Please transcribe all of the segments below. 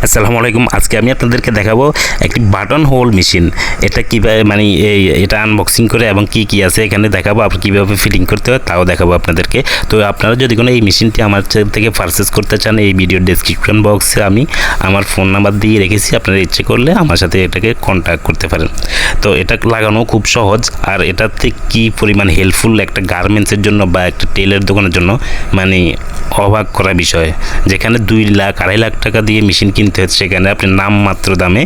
আসসালামু আলাইকুম। আজকে আমি আপনাদেরকে দেখাবো একটি বাটন হোল মেশিন। এটা কীভাবে মানে এটা আনবক্সিং করে এবং কি আছে এখানে দেখাবো, আপনি কীভাবে ফিটিং করতে হয় তাও দেখাবো আপনাদেরকে। তো আপনারা যদি কোনো এই মেশিনটি আমার থেকে পারচেস করতে চান, এই ভিডিওর ডেসক্রিপশন বক্সে আমি আমার ফোন নাম্বার দিয়ে রেখেছি, আপনারা ইচ্ছে করলে আমার সাথে এটাকে কন্ট্যাক্ট করতে পারেন। তো এটা লাগানো খুব সহজ, আর এটাতে কি পরিমাণ হেল্পফুল একটা গার্মেন্টসের জন্য বা একটা টেলার দোকানের জন্য, মানে অবাক করা বিষয়। যেখানে 2 লাখ 2.5 লাখ টাকা দিয়ে মেশিন কিনতে হচ্ছে, সেখানে আপনি নামমাত্র দামে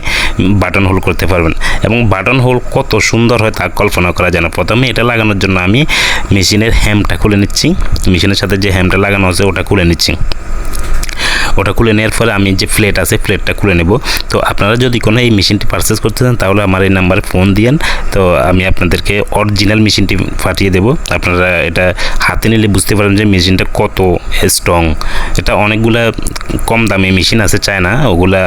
বাটন হোল করতে পারবেন। এবং বাটন হোল কত সুন্দর হয় তা কল্পনা করা যায় না। প্রথমে এটা লাগানোর জন্য আমি মেশিনের হ্যামটা খুলে নিচ্ছি, মেশিনের সাথে যে হ্যামটা লাগানো আছে ওটা খুলে নিচ্ছি। ওটা খুলে নেওয়ার পরে আমি যে প্লেট আছে প্লেটটা খুলে নেব। তো আপনারা যদি কোনো এই মেশিনটি পারচেস করতে চান তাহলে আমার এই নাম্বারে ফোন দিয়েন, তো আমি আপনাদেরকে অরিজিনাল মেশিনটি পাঠিয়ে দেব। আপনারা এটা হাতে নিলে বুঝতে পারেন যে মেশিনটা কত স্ট্রং। এটা অনেকগুলা কম দামি মেশিন আছে চায়না, ওগুলা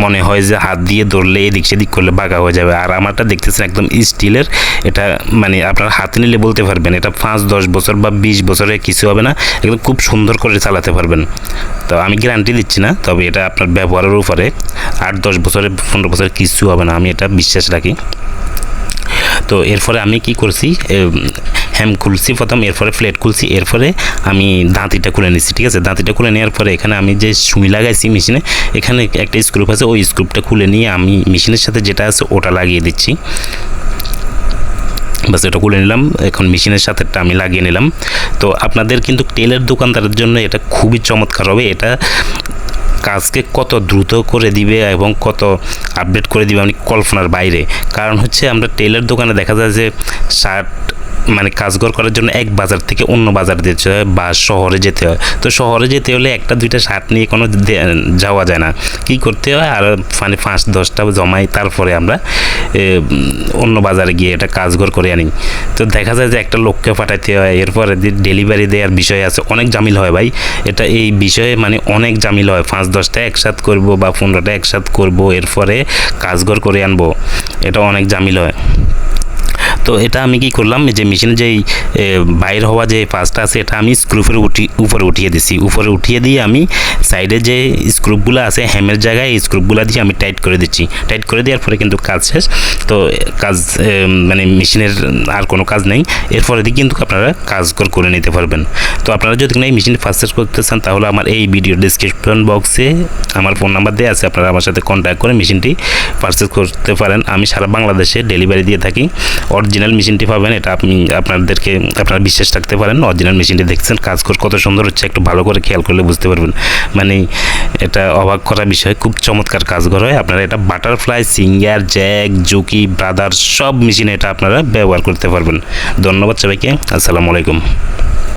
মনে হয় যে হাত দিয়ে ধরলে এদিক সেদিক করলে বাঁকা হয়ে যাবে, আর আমারটা দেখতেছেন একদম স্টিলের। এটা মানে আপনারা হাতে নিলে বলতে পারবেন এটা 5-10 বছর বা 20 বছরে কিছু হবে না, একদম খুব সুন্দর করে চালাতে পারবেন। তো আমি গ্যারান্টি দিচ্ছি না, তবে এটা আপনার ব্যবহারের উপরে 8-10 বছরে 15 বছরে কিছু হবে না, আমি এটা বিশ্বাস রাখি। তো এরপরে আমি কি করছি, হ্যাম খুলছি প্রথম, এরপরে প্লেট খুলছি, এরপরে আমি দাঁতিটা খুলে নিচ্ছি। ঠিক আছে, দাঁতিটা খুলে নেওয়ার পরে এখানে আমি যে সুই লাগাইছি মেশিনে, এখানে একটা স্ক্রুপ আছে, ওই স্ক্রুপটা খুলে নিয়ে আমি মেশিনের সাথে যেটা আছে ওটা লাগিয়ে দিচ্ছি। বাস এটা খুলে নিলাম, এখন মেশিনের সাথে আমি লাগিয়ে নিলাম। তো আপনাদের কিন্তু টেলার দোকানদারের জন্য এটা খুবই চমৎকার হবে। এটা কাজকে কত দ্রুত করে দিবে এবং কত আপডেট করে দিবে আমি কল্পনার বাইরে। কারণ হচ্ছে আমরা টেলার দোকানে দেখা যায় যে শার্ট মানে কাজঘর করার জন্য এক বাজার থেকে অন্য বাজার যেতে হয় বা শহরে যেতে হয়। তো শহরে যেতে হলে 1-2টা শার্ট নিয়ে কোনো যাওয়া যায় না, কী করতে হয় আর মানে 5-10টা জমাই, তারপরে আমরা অন্য বাজারে গিয়ে এটা কাজঘর করে আনি। তো দেখা যায় যে একটা লোককে পাঠাতে হয়, এরপরে ডেলিভারি দেওয়ার বিষয় আছে, অনেক জামিল হয় ভাই। এটা এই বিষয়ে মানে অনেক জামিল হয়, 5-10টা একসাথ করব বা 15টা একসাথ করব, এরপরে কাজঘর করে আনবো, এটা অনেক জামিল হয়। তো এটা আমি কি করলাম, যে মেশিনে যেই বাইর হওয়া যে পাঁচটা আছে এটা আমি স্ক্রুপের উপরে উঠিয়ে দিছি। উপরে উঠিয়ে দিয়ে আমি সাইডে যে স্ক্রুপগুলো আছে হ্যামের জায়গায় এই স্ক্রুপগুলো দিয়ে আমি টাইট করে দিচ্ছি। টাইট করে দেওয়ার পরে কিন্তু কাজ শেষ। তো কাজ মানে মেশিনের আর কোনো কাজ নেই, এরপরে দিয়ে কিন্তু আপনারা কাজ করে নিতে পারবেন। তো আপনারা যদি এই মেশিনটি পারচেজ করতে চান তাহলে আমার এই ভিডিও ডেসক্রিপশন বক্সে আমার ফোন নাম্বার দেওয়া আছে, আপনারা আমার সাথে কন্ট্যাক্ট করে মেশিনটি পারচেজ করতে পারেন। আমি সারা বাংলাদেশে ডেলিভারি দিয়ে থাকি। অরিজিনাল মেশিনটি পাবেন, এটা আপনি আপনারা বিশ্বাস রাখতে পারেন। অরিজিনাল মেশিনটি দেখছেন কাজ কত সুন্দর হচ্ছে, একটু ভালো করে খেয়াল করলে বুঝতে পারবেন। মানে এটা অবাক করা বিষয়, খুব চমৎকার কাজঘর হয়। আপনারা এটা butterfly, singer, Jack, Juki, brothers সব মেশিনে এটা আপনারা ব্যবহার করতে পারবেন। ধন্যবাদ সবাইকে, আসসালামু আলাইকুম।